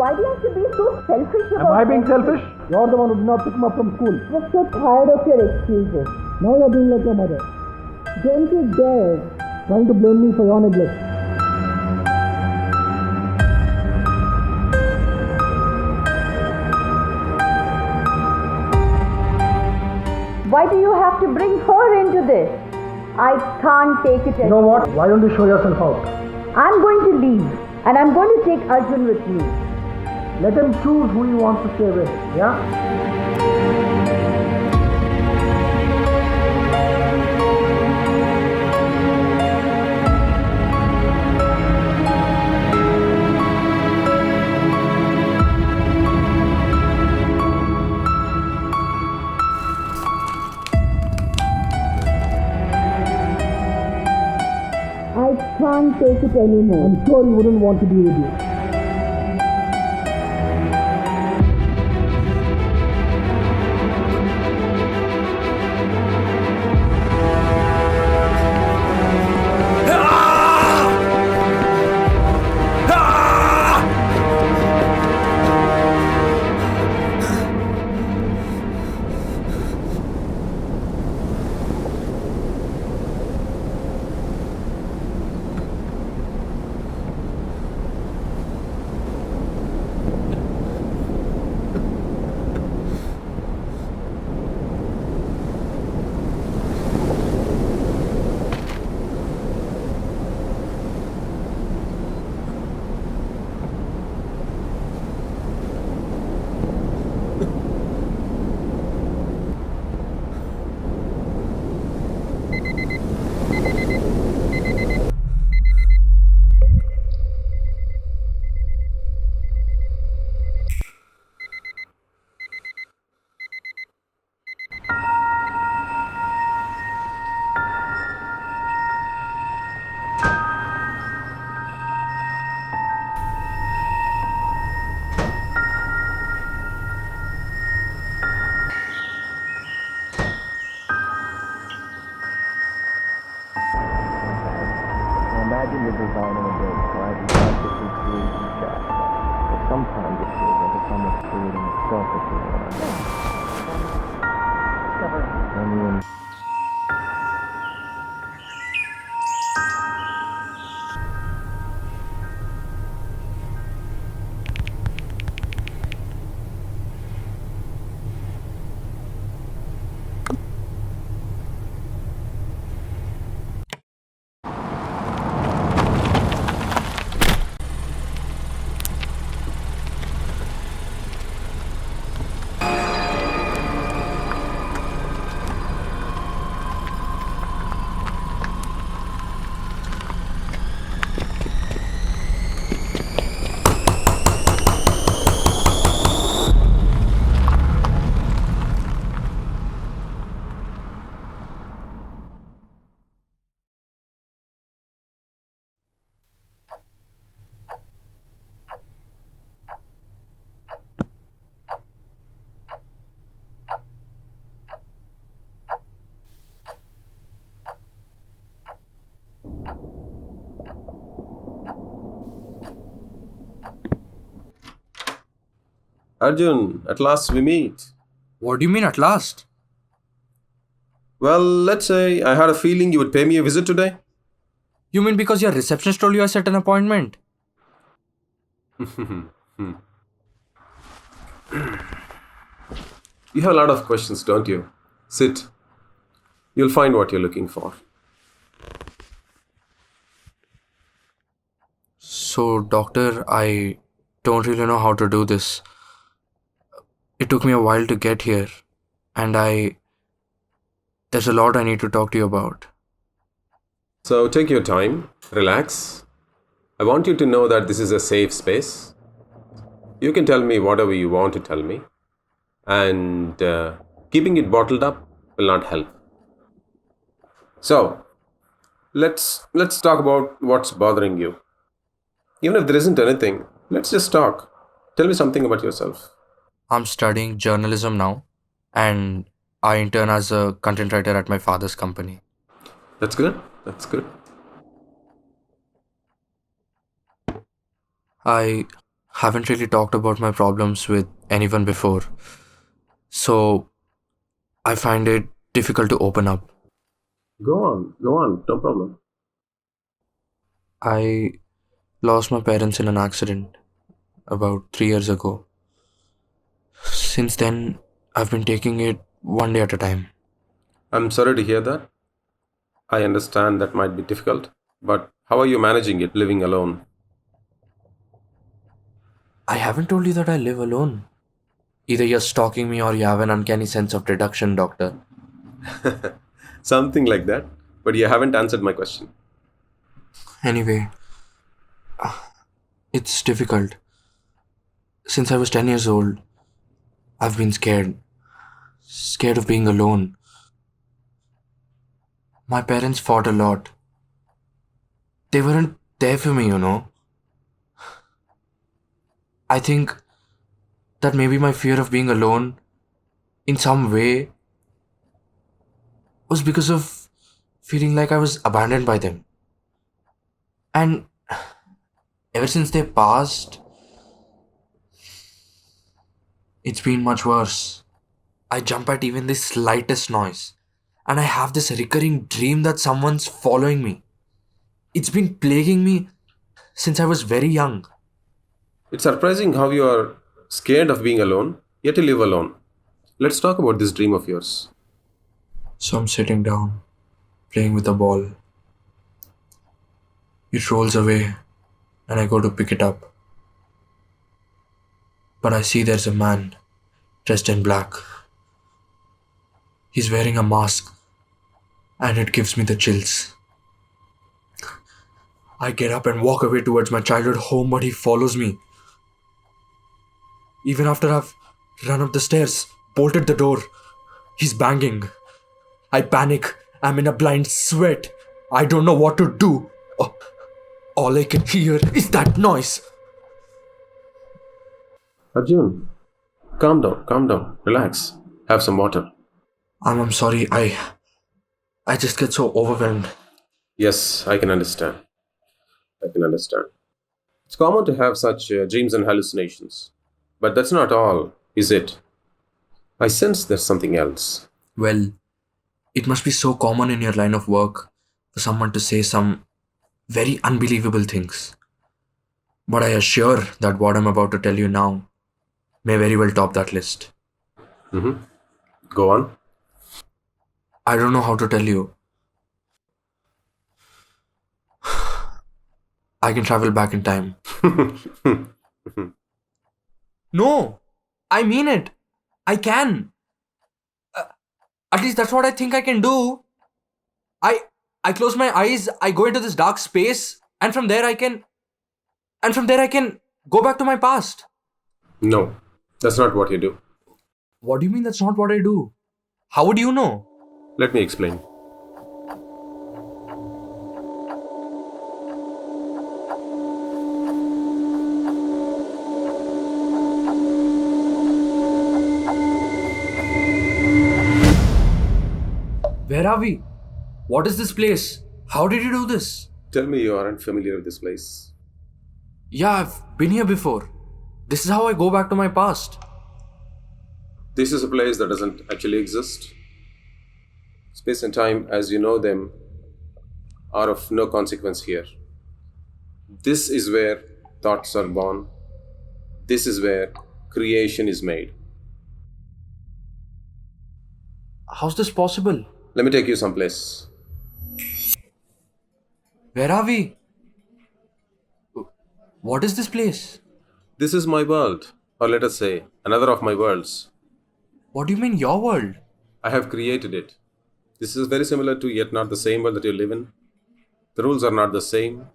Why do you have to be so selfish about Am I being everything? selfish? You're the one who did not pick him up from school. I'm so tired of your excuses. Now you're being like your mother, Don't you dare. trying to blame me for your neglect. Why do you have to bring her into this? I can't take it You anymore. know what? Why don't you show yourself out? I'm going to leave and I'm going to take Arjun with me. Let him choose who he wants to stay with, yeah? I can't take it anymore. I'm sure he wouldn't want to be with you. Imagine the design of a day where I practically create the shaft. But sometimes it feels like it's almost creating itself if you know what I mean. I mean, Arjun, at last we meet. What do you mean at last? Well, let's say I had a feeling you would pay me a visit today. You mean because your receptionist told you I set an appointment? You have a lot of questions, don't you? Sit. You'll find what you're looking for. So, doctor, I don't really know how to do this. It took me a while to get here, and there's a lot I need to talk to you about. So take your time, relax. I want you to know that this is a safe space. You can tell me whatever you want to tell me, and keeping it bottled up will not help. So, let's talk about what's bothering you. Even if there isn't anything, let's just talk. Tell me something about yourself. I'm studying journalism now, and I intern as a content writer at my father's company. That's good. That's good. I haven't really talked about my problems with anyone before. So I find it difficult to open up. Go on, no problem. I lost my parents in an accident about 3 years ago. Since then, I've been taking it one day at a time. I'm sorry to hear that. I understand that might be difficult, but how are you managing it living alone? I haven't told you that I live alone. Either you're stalking me or you have an uncanny sense of deduction, doctor. Something like that, but you haven't answered my question. Anyway, it's difficult. Since I was 10 years old, I've been scared. Scared of being alone. My parents fought a lot. They weren't there for me, you know. I think that maybe my fear of being alone in some way was because of feeling like I was abandoned by them. And ever since they passed, it's been much worse. I jump at even the slightest noise, and I have this recurring dream that someone's following me. It's been plaguing me since I was very young. It's surprising how you are scared of being alone, yet you live alone. Let's talk about this dream of yours. So I'm sitting down, playing with a ball. It rolls away, and I go to pick it up. But I see there's a man dressed in black. He's wearing a mask, and it gives me the chills. I get up and walk away towards my childhood home, but he follows me. Even after I've run up the stairs, bolted the door, he's banging. I panic. I'm in a blind sweat. I don't know what to do. All I can hear is that noise. Arjun, calm down, relax. Have some water. I'm sorry. I just get so overwhelmed. Yes, I can understand. It's common to have such dreams and hallucinations. But that's not all, is it? I sense there's something else. Well, it must be so common in your line of work for someone to say some very unbelievable things. But I assure that what I'm about to tell you now may very well top that list. Go on. I don't know how to tell you. I can travel back in time. No, I mean it. I can. At least that's what I think I can do. I close my eyes, I go into this dark space, and from there I can go back to my past. No, that's not what you do. What do you mean that's not what I do? How would you know? Let me explain. Where are we? What is this place? How did you do this? Tell me you aren't familiar with this place. Yeah, I've been here before. This is how I go back to my past. This is a place that doesn't actually exist. Space and time, as you know them, are of no consequence here. This is where thoughts are born. This is where creation is made. How's this possible? Let me take you someplace. Where are we? What is this place? This is my world, or let us say, another of my worlds. What do you mean, your world? I have created it. This is very similar to yet not the same world that you live in. The rules are not the same.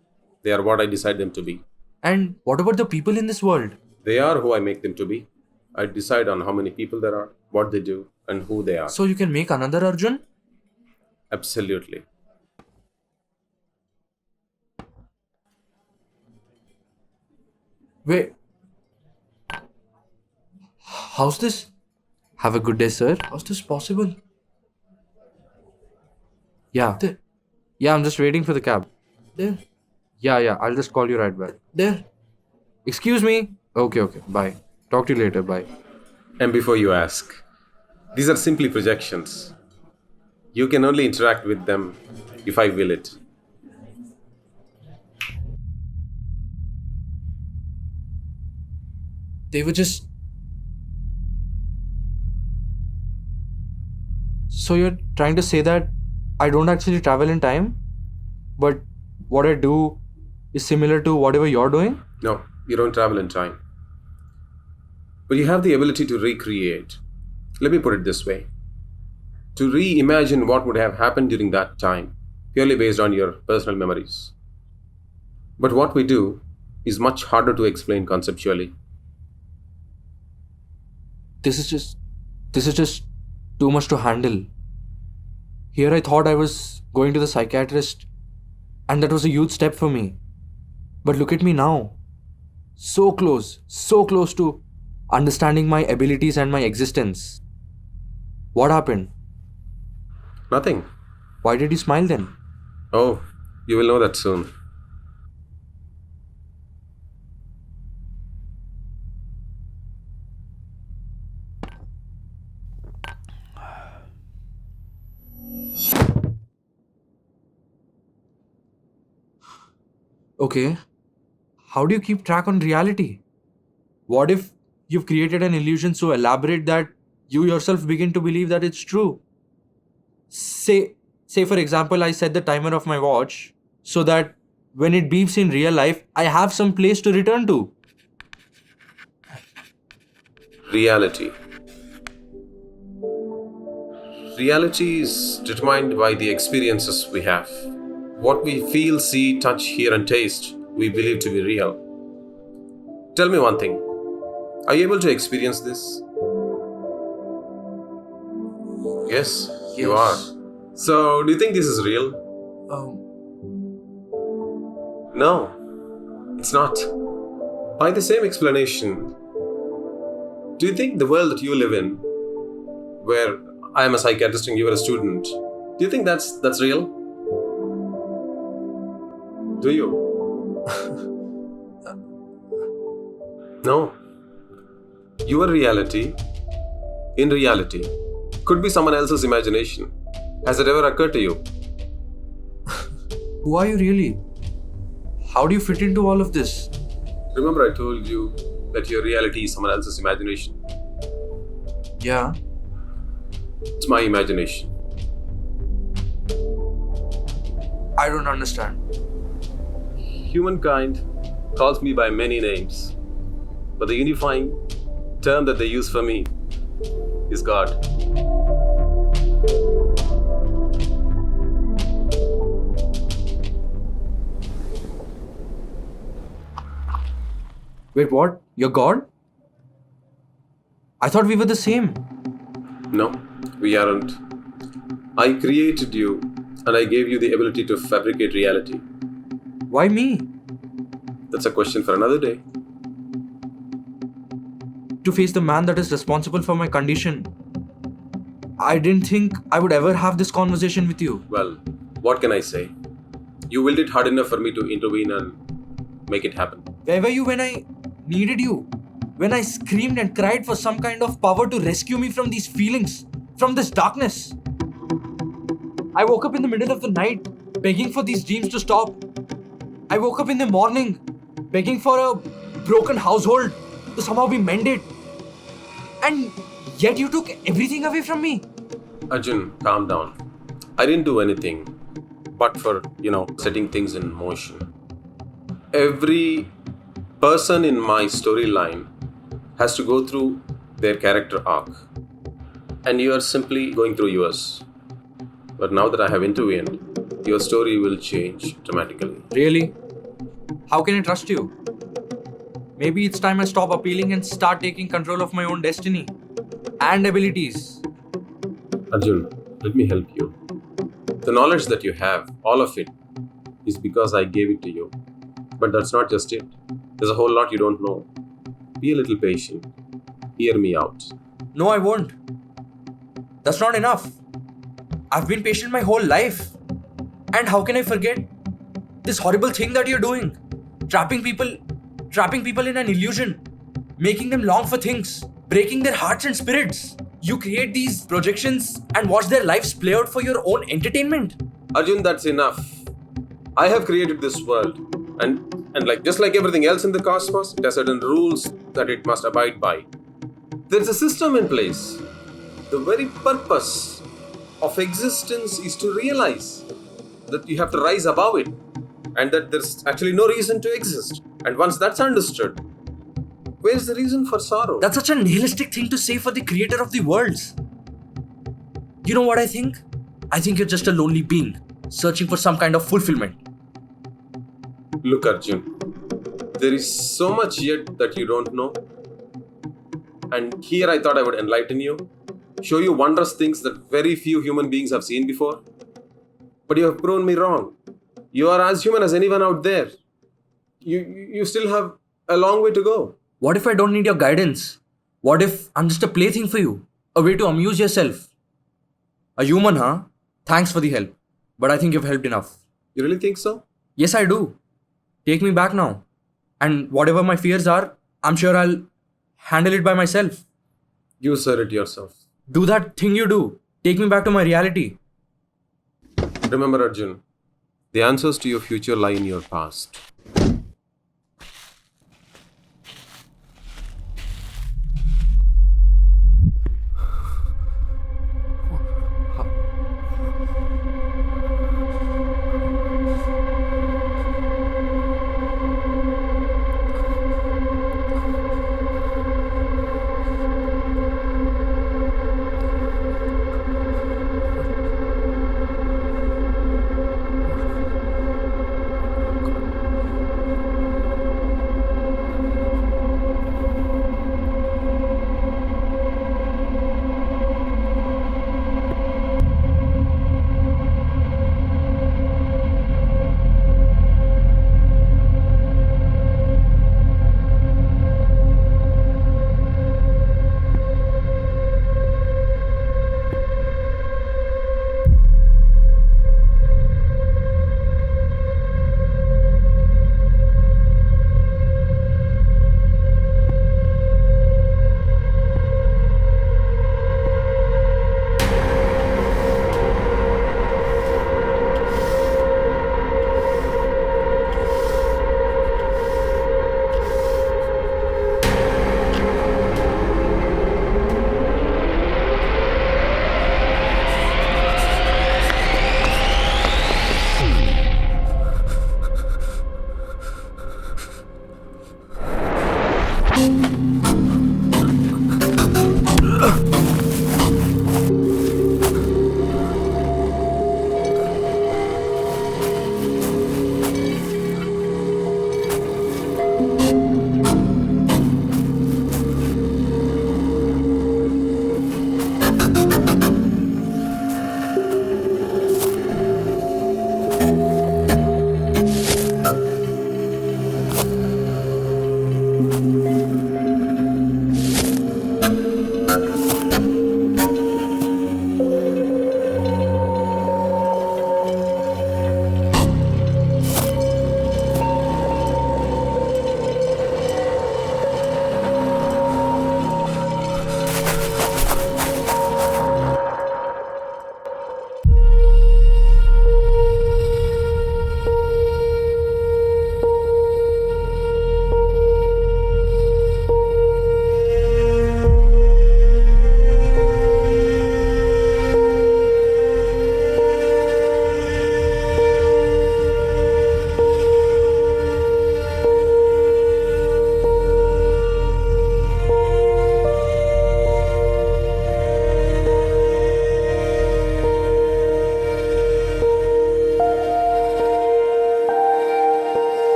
They are what I decide them to be. And what about the people in this world? They are who I make them to be. I decide on how many people there are, what they do, and who they are. So you can make another Arjun? Absolutely. Wait. How's this? Have a good day, sir. How's this possible? Yeah. There. Yeah, I'm just waiting for the cab. There. Yeah, I'll just call you right back. There. Excuse me. Okay. Bye. Talk to you later. Bye. And before you ask, these are simply projections. You can only interact with them if I will it. They were just. So you're trying to say that I don't actually travel in time, but what I do is similar to whatever you're doing? No, you don't travel in time. But you have the ability to recreate. Let me put it this way: to reimagine what would have happened during that time, purely based on your personal memories. But what we do is much harder to explain conceptually. This is just. This is just too much to handle. Here I thought I was going to the psychiatrist, and that was a huge step for me. But look at me now. So close to understanding my abilities and my existence. What happened? Nothing. Why did you smile then? Oh, you will know that soon. Okay, how do you keep track on reality? What if you've created an illusion so elaborate that you yourself begin to believe that it's true? Say for example, I set the timer of my watch so that when it beeps in real life, I have some place to return to. Reality. Reality is determined by the experiences we have. What we feel, see, touch, hear, and taste, we believe to be real. Tell me one thing. Are you able to experience this? Yes, you are. Yes. So, do you think this is real? Um, No, it's not. By the same explanation, do you think the world that you live in, where I am a psychiatrist and you are a student, do you think that's real? Do you? No. Your reality, in reality, could be someone else's imagination. Has it ever occurred to you? who are you really? How do you fit into all of this? Remember, I told you that your reality is someone else's imagination. Yeah. It's my imagination. I don't understand. Humankind calls me by many names, but the unifying term that they use for me is God. Wait, what? You're God? I thought we were the same. No, we aren't. I created you and I gave you the ability to fabricate reality. Why me? That's a question for another day. To face the man that is responsible for my condition. I didn't think I would ever have this conversation with you. Well, what can I say? You willed it hard enough for me to intervene and make it happen. Where were you when I needed you? When I screamed and cried for some kind of power to rescue me from these feelings, from this darkness? I woke up in the middle of the night begging for these dreams to stop. I woke up in the morning begging for a broken household to somehow be mended. And yet you took everything away from me. Arjun, calm down. I didn't do anything but for, setting things in motion. Every person in my storyline has to go through their character arc. And you are simply going through yours. But now that I have intervened, your story will change dramatically. Really? How can I trust you? Maybe it's time I stop appealing and start taking control of my own destiny and abilities. Arjun, let me help you. The knowledge that you have, all of it, is because I gave it to you. But that's not just it. There's a whole lot you don't know. Be a little patient. Hear me out. No, I won't. That's not enough. I've been patient my whole life. And how can I forget this horrible thing that you're doing? Trapping people in an illusion. making them long for things, breaking their hearts and spirits. You create these projections and watch their lives play out for your own entertainment. Arjun, that's enough. I have created this world, and like just like everything else in the cosmos, it has certain rules that it must abide by. There's a system in place. The very purpose of existence is to realize that you have to rise above it, and that there's actually no reason to exist. And once that's understood, where's the reason for sorrow? That's such a nihilistic thing to say for the creator of the worlds. You know what I think? I think you're just a lonely being, searching for some kind of fulfillment. Look, Arjun, there is so much yet that you don't know. And here I thought I would enlighten you, show you wondrous things that very few human beings have seen before. But you have proven me wrong. You are as human as anyone out there. You still have a long way to go. What if I don't need your guidance? What if I'm just a plaything for you? A way to amuse yourself? A human, huh? Thanks for the help. But I think you've helped enough. You really think so? Yes, I do. Take me back now. And whatever my fears are, I'm sure I'll handle it by myself. You said it yourself. Do that thing you do. Take me back to my reality. Remember, Arjun, the answers to your future lie in your past.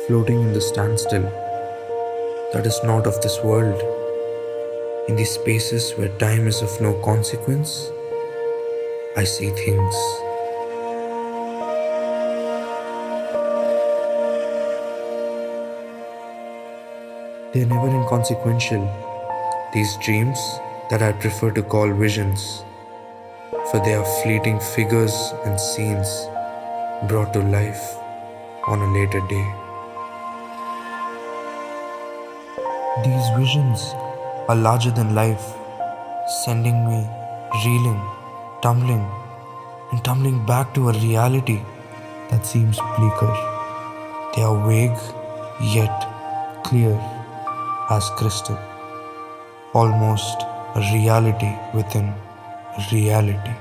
Floating in the standstill that is not of this world, in these spaces where time is of no consequence, I see things. They're never inconsequential, these dreams that I prefer to call visions, for they are fleeting figures and scenes brought to life on a later day. These visions are larger than life, sending me reeling, tumbling, and tumbling back to a reality that seems bleaker. They are vague yet clear as crystal, almost a reality within a reality.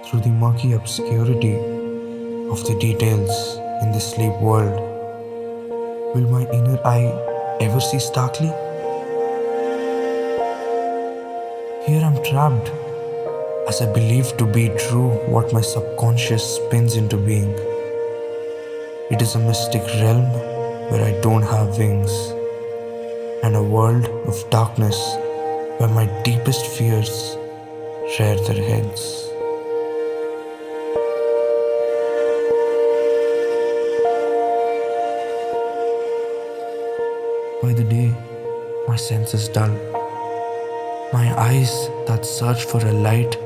Through the murky obscurity of the details in this sleep world, will my inner eye ever see starkly? Here I'm trapped, as I believe to be true what my subconscious spins into being. It is a mystic realm where I don't have wings, and a world of darkness where my deepest fears rear their heads. By the day, my senses dull. My eyes that search for a light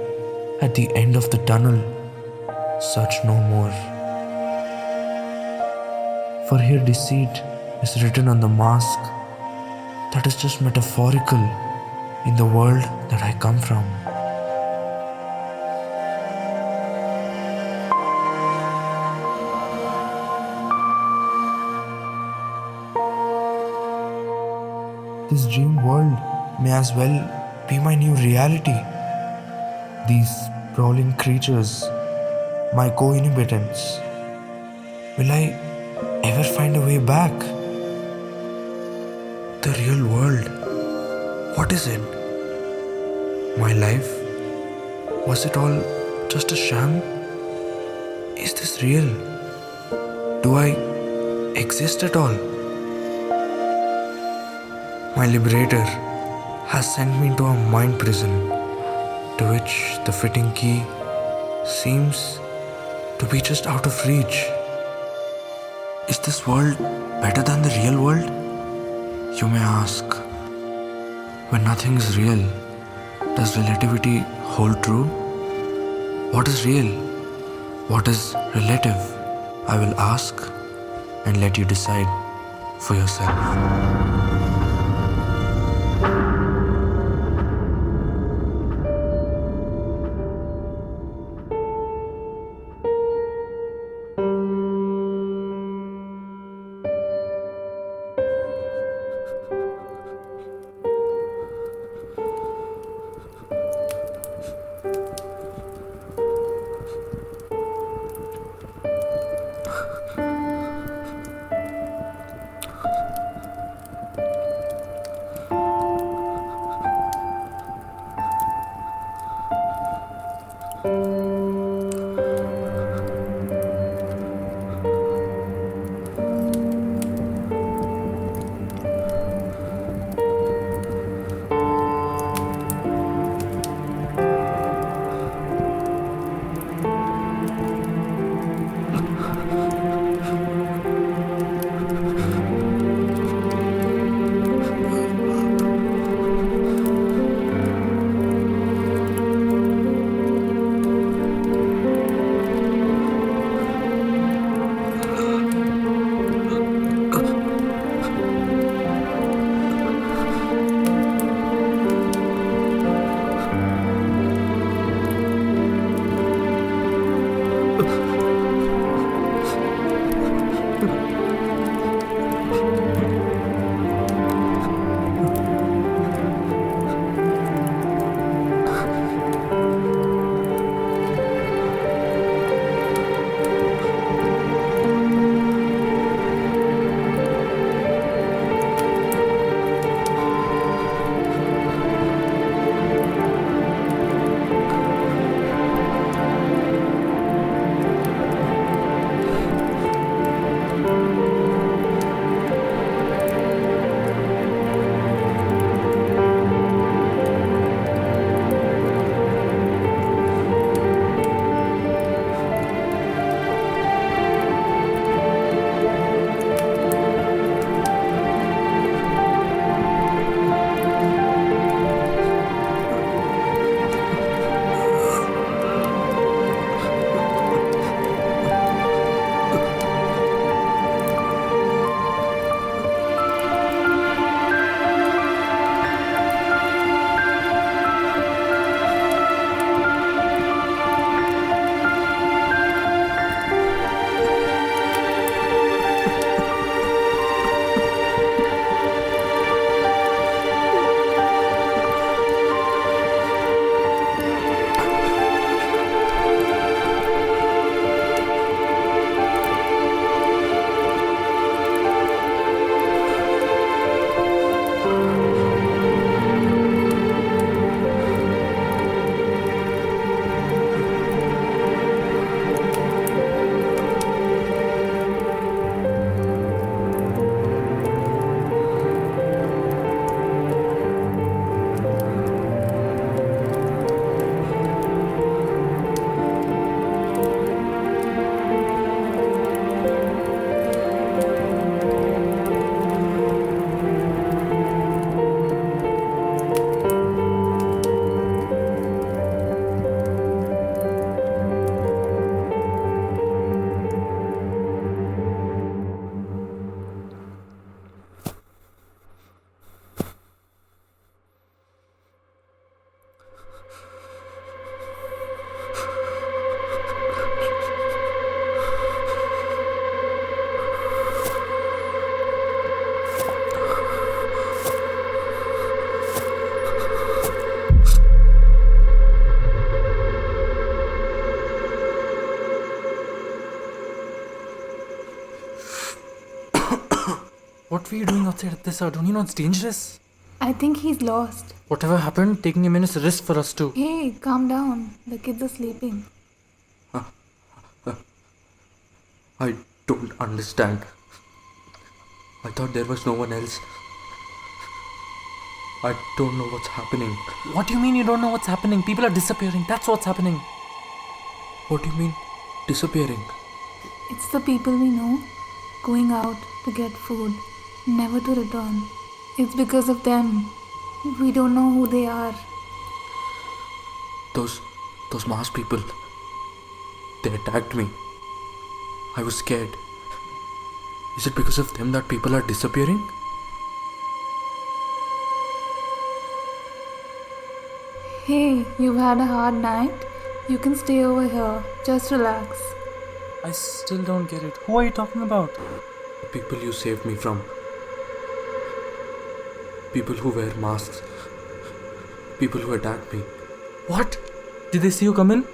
at the end of the tunnel search no more. For here deceit is written on the mask that is just metaphorical in the world that I come from. This dream world may as well be my new reality. These prowling creatures, my co-inhabitants. Will I ever find a way back? The real world, what is it? My life? Was it all just a sham? Is this real? Do I exist at all? My liberator has sent me into a mind prison to which the fitting key seems to be just out of reach. Is this world better than the real world? You may ask. When nothing is real, does relativity hold true? What is real? What is relative? I will ask and let you decide for yourself. What were you doing outside at this hour? Don't you know it's dangerous? I think he's lost. Whatever happened, taking him in is a risk for us too. Hey, calm down. The kids are sleeping. I don't understand. I thought there was no one else. I don't know what's happening. What do you mean you don't know what's happening? People are disappearing. That's what's happening. What do you mean, disappearing? It's the people we know going out to get food, never to return. It's because of them. We don't know who they are. Those masked people. They attacked me. I was scared. Is it because of them that people are disappearing? Hey, you've had a hard night? You can stay over here. Just relax. I still don't get it. Who are you talking about? The people you saved me from. People who wear masks. People who attacked me. What? Did they see you come in?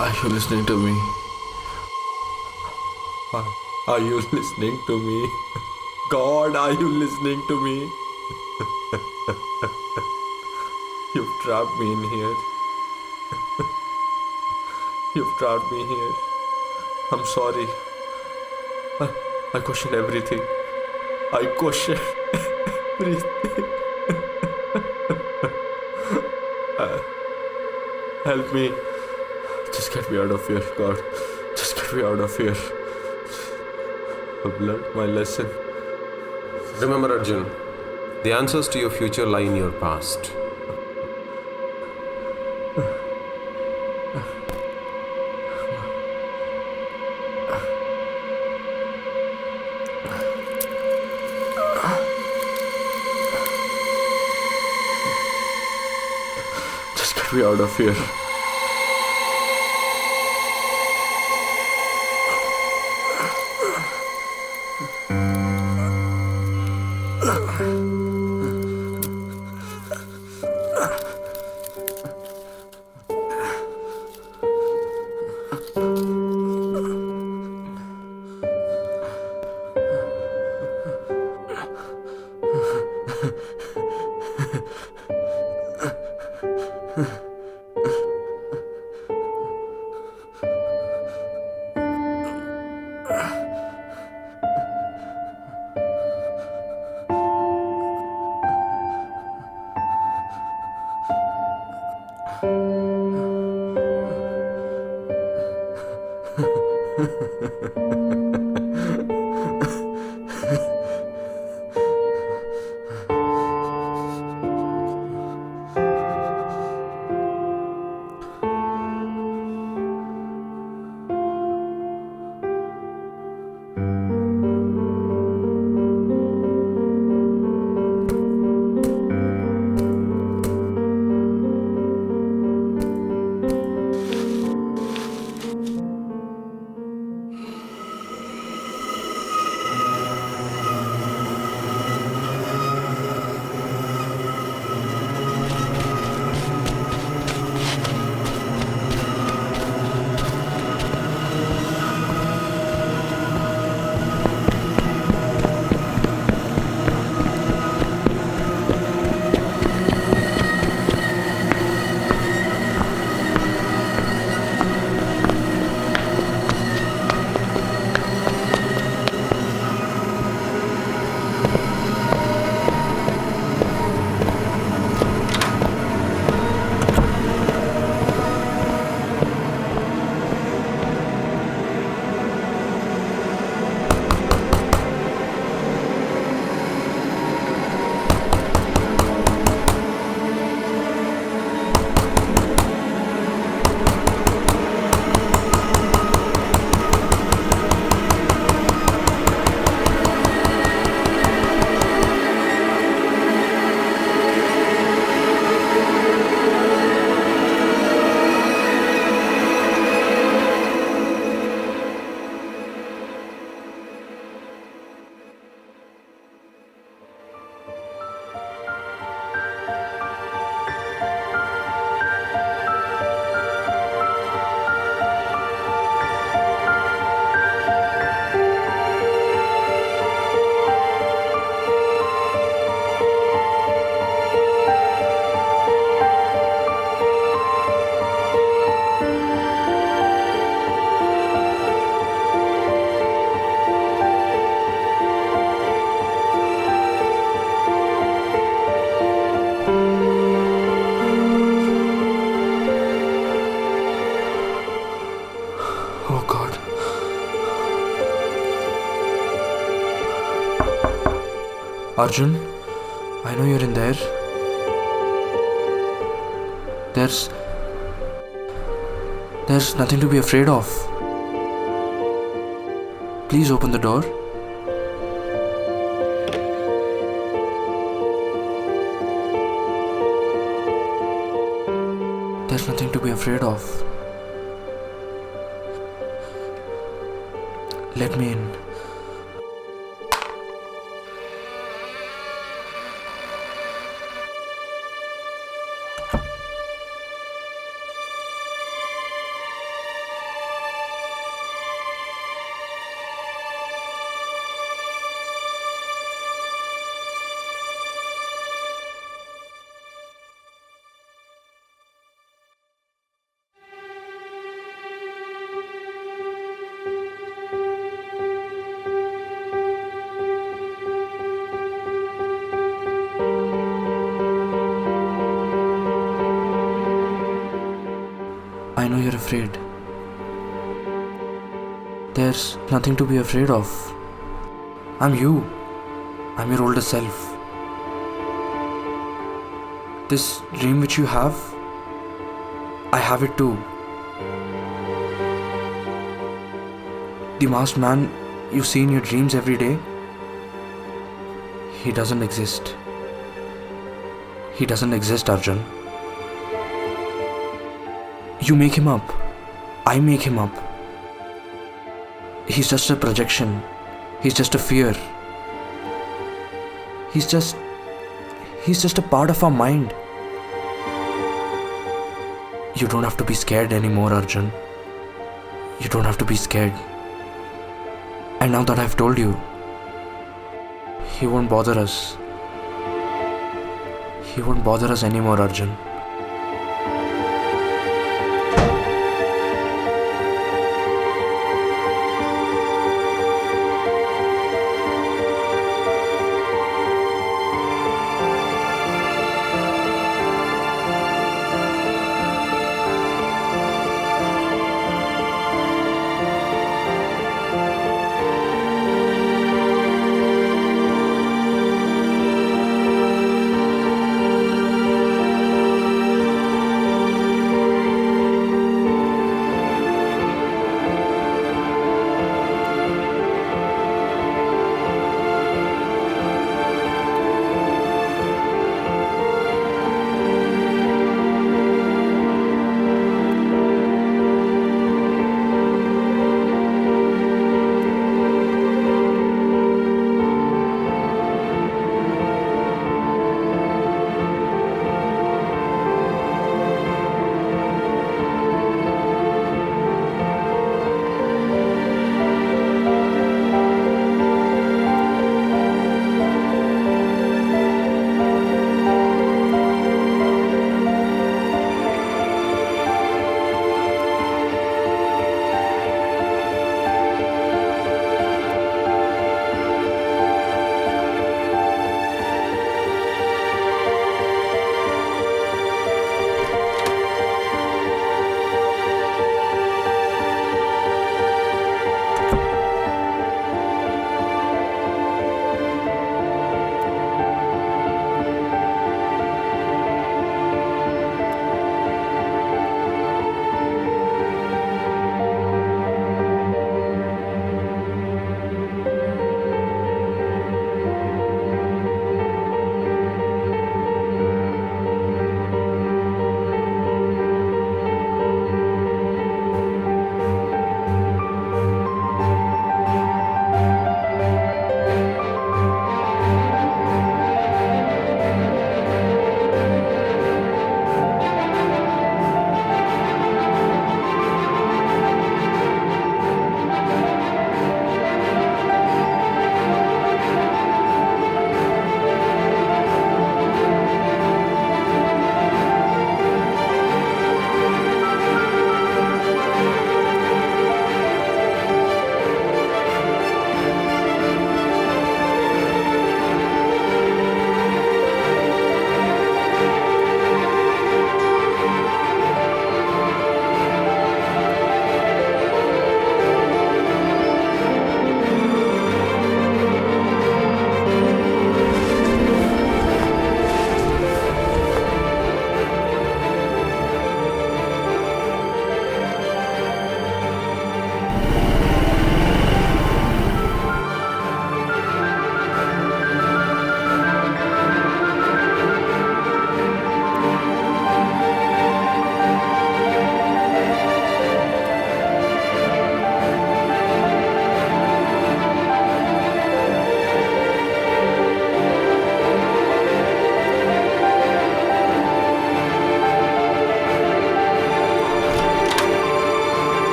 Are you listening to me? Are you listening to me? God, are you listening to me? You've trapped me in here. You've trapped me here. I'm sorry. I question everything. I question everything. Help me. Just get me out of here, God. Just get me out of here. I've learned my lesson. Remember, Arjun, the answers to your future lie in your past. Just get me out of here. Arjun, I know you're in there. There's nothing to be afraid of. Please open the door. There's nothing to be afraid of. Let me in. I know you're afraid. There's nothing to be afraid of. I'm you. I'm your older self. This dream which you have, I have it too. The masked man you see in your dreams every day, he doesn't exist. He doesn't exist, Arjun. You make him up. I make him up. He's just a projection. He's just a fear. He's just a part of our mind. You don't have to be scared anymore, Arjun. You don't have to be scared. And now that I've told you, he won't bother us. He won't bother us anymore, Arjun.